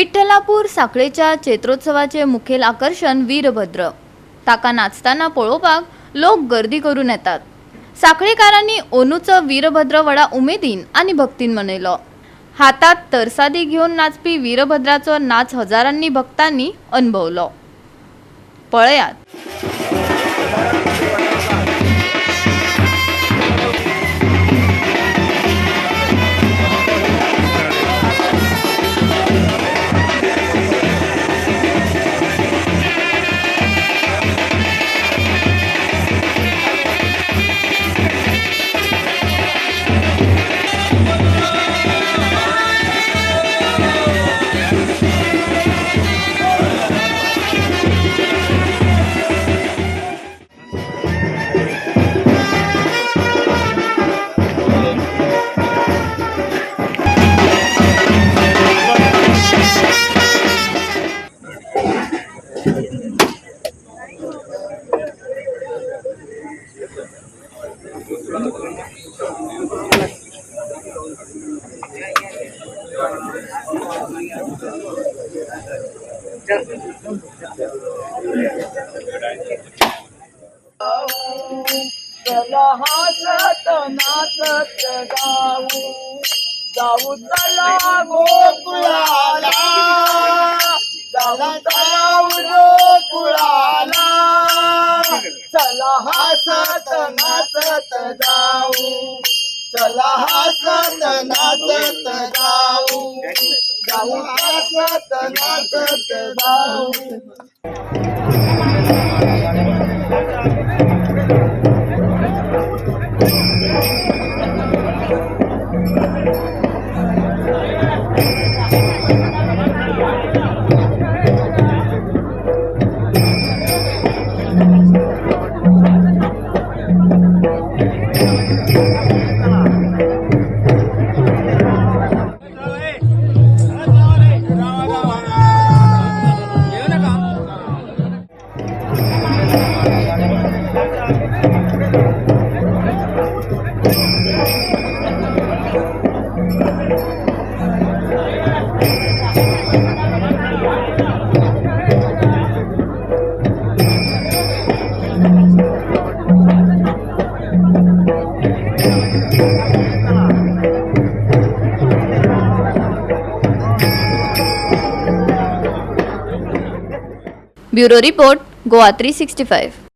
विठ्ठलापूर साखळेच्या चैत्रोत्सवाचे मुखेल आकर्षण वीरभद्र. ताका नाचताना पळोवपाक लोक गर्दी करून येतात. साखळेकारांनी ओनूचं वीरभद्र वडा उमेदीन आणि भक्तीन मनयलो. हातात तरसादी घेऊन नाचपी वीरभद्राचो नाच हजारांनी भक्तांनी अनुभवलो. पळयात. चला हसत नाचत जाऊ चला गोकुळाला, जाऊ गोकुळाला. चला हसत नाचत चला हसत नाचत जाऊ हसत नाचत ब्युरो रिपोर्ट, गोवा 365.